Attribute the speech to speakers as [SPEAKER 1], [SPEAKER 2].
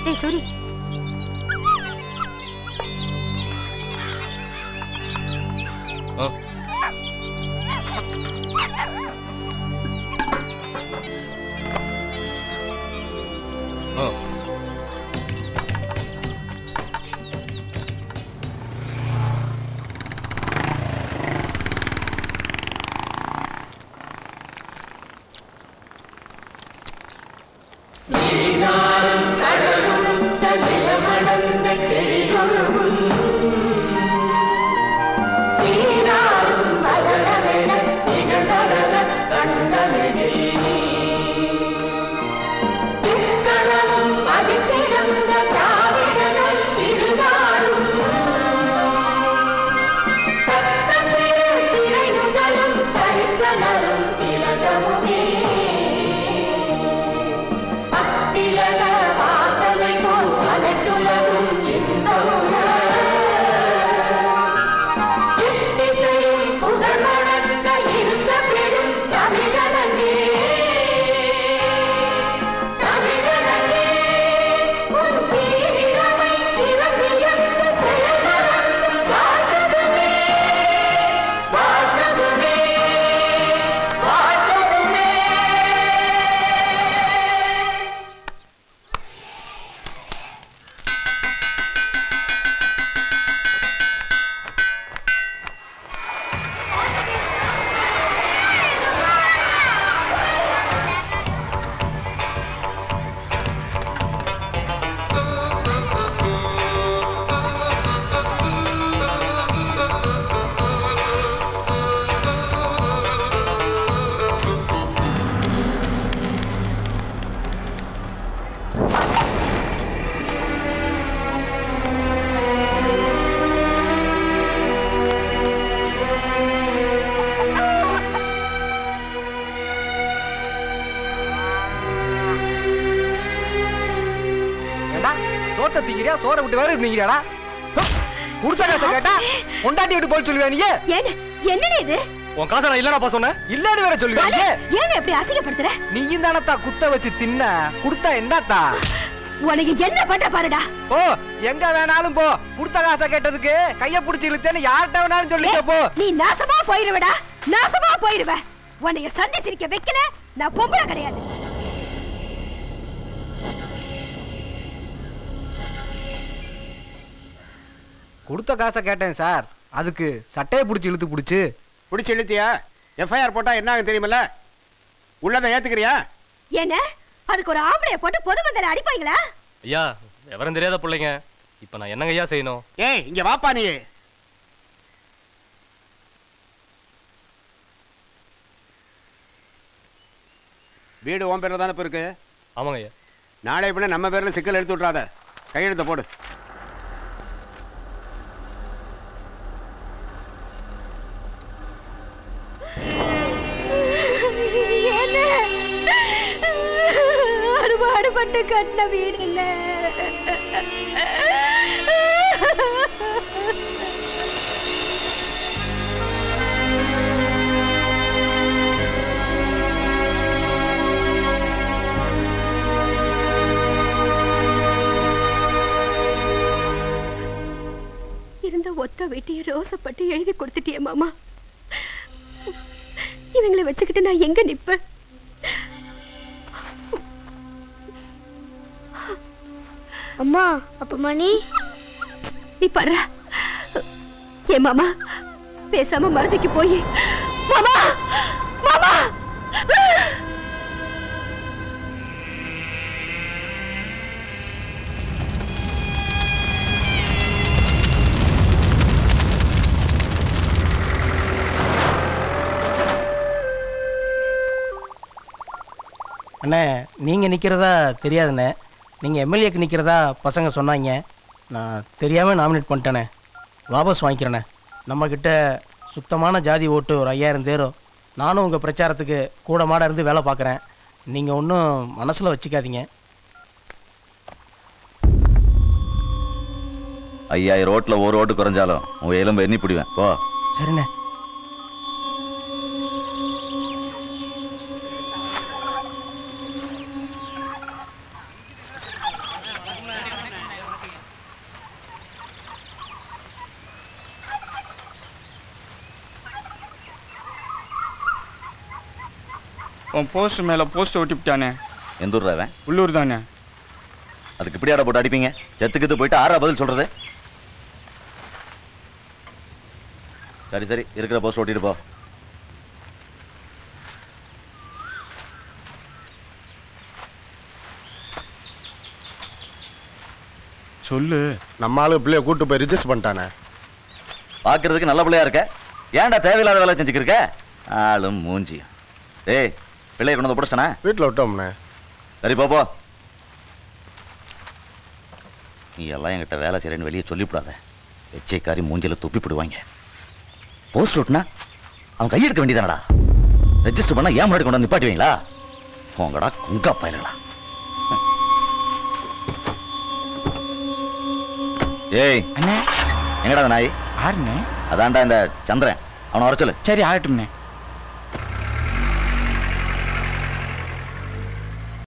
[SPEAKER 1] டேய் சூரி, சோற விட்டு வேற இருந்தீங்கடா. குடுத்த காசை கேட்டா பொண்டாட்டி விட்டு போய் சொல்லுவே நீ. என்னடா இது? உன் காசை நான் இல்லடா சொன்னேன். இல்லன்னு வேற சொல்லுவே நீ. ஏன் இப்படி அசிங்கப்படுத்துற? நீயும் தானத்தா குத்த வச்சு தின்ன. குடுத்தா என்னடா? உனக்கு என்ன பண்ற பாருடா. ஓ எங்க வேணாலும் போ. குடுத்த காசை கேட்டதுக்கு கைய புடிச்சு இழுத்தேன்னு யார்ட்ட வேணாலும் சொல்லிக்க போ. நீ நாசமா போயிடுவடா. நாசமா போயிடுவ. உன்னைய சந்தி சிரிக்க வைக்கல. நான் பொம்பளை கிடையாது. கொடுத்த காசை கேட்டேன் சார். அதுக்கு சட்டையை பிடிச்சி இழுத்தியா? எஃப்ஐஆர் போட்டா என்ன ஆகும் தெரியுமில்ல? உள்ளதை ஏத்துக்கிறியா? என்ன அதுக்கு ஒரு ஆம்பளைய போட்டு பொது மந்தல அடிப்பாங்களா?
[SPEAKER 2] ஐயா விவரம் தெரியாத பிள்ளைங்க. இப்ப நான் என்னங்க ஐயா செய்யணும்?
[SPEAKER 3] ஏய் இங்க வாப்பா நீ. வீடு உன் பேர்ல தானே இருக்கு?
[SPEAKER 2] ஆமாங்க ஐயா.
[SPEAKER 3] நாளை பின்ன நம்ம பேர்ல சிக்கல் எடுத்து விட்றாத. கையெழுத்த போடு.
[SPEAKER 1] அறுபாடுபட்டு கட்டின வீடு இல்ல. இருந்த ஒத்த வீட்டையே ரோசப்பட்டு எழுதி கொடுத்துட்டிய மாமா. இவங்களை வச்சுக்கிட்டு நான் எங்க நிப்பேன்?
[SPEAKER 4] அம்மா அப்ப மணி
[SPEAKER 1] நீ பாரு. ஏ மாமா பேசாம மருந்துக்கு போய் மாமா மாமா
[SPEAKER 5] அண்ணே நீங்கள் நிற்கிறதா தெரியாதுண்ணே. நீங்கள் எம்எல்ஏக்கு நிற்கிறதா பசங்க சொன்னாங்க. நான் தெரியாமல் நாமினேட் பண்ணிட்டேனே. வாபஸ் வாங்கிக்கிறேண்ணே. நம்மக்கிட்ட சுத்தமான ஜாதி ஓட்டு ஒரு 5000 தேரும். நானும் உங்கள் பிரச்சாரத்துக்கு கூட மாட இருந்து வேலை பார்க்குறேன். நீங்கள் ஒன்றும் மனசில் வச்சுக்காதீங்க.
[SPEAKER 6] 5000 ஓட்டில் ஒரு ஓட்டு குறைஞ்சாலும் உங்கள் எலும்பு எண்ணி பிடிவேன். ஓ
[SPEAKER 5] சரிண்ணே.
[SPEAKER 7] உன் போஸ்ட் மேலே போஸ்ட் ஒட்டிவிட்டானே.
[SPEAKER 6] எந்த ஊர்ல அவன்?
[SPEAKER 7] உள்ளூர் தானே.
[SPEAKER 6] அதுக்கு இப்படி ஆட போட்டு அடிப்பீங்க? செத்துக்கிட்டு போயிட்டு ஆறா பதில் சொல்றது? சரி சரி, இருக்கிற போஸ்ட் ஓட்டிட்டு போ.
[SPEAKER 7] சொல்லு.
[SPEAKER 8] நம்ம ஆளு பிள்ளைய கூட்டு போய் ரிஜிஸ்டர் பண்ணிட்டானே.
[SPEAKER 6] பாக்குறதுக்கு நல்ல பிள்ளையா இருக்க, ஏன்டா தேவையில்லாத வேலை செஞ்சுக்கிருக்க? ஆளும் மூஞ்சி. ஏய், பிள்ளைய கொண்டு வந்து பிடிச்சிட்டானா?
[SPEAKER 8] வீட்டில் விட்டோம்ண்ணே.
[SPEAKER 6] சரி போ. நீ எல்லாம் என்கிட்ட வேலை செய்யறேன்னு வெளியே சொல்லிவிடாத. எச்சைக்காரி மூஞ்சில துப்பி போடுவாங்க. போஸ்ட் ஓட்டுனா அவன் கையெடுக்க வேண்டியதானடா. ரெஜிஸ்டர் பண்ணா ஏன் முன்னாடி கொண்டு வந்து நிப்பாட்டுவீங்களா? போங்கடா குங்கா பயலுங்களா. ஏய்
[SPEAKER 7] அண்ணே,
[SPEAKER 6] எங்கடா அந்த நாய்?
[SPEAKER 7] ஆறுண்ணே.
[SPEAKER 6] அதான்டா இந்த சந்திரன், அவனை வர சொல்லு.
[SPEAKER 7] சரி ஆகட்டும்ண்ணே.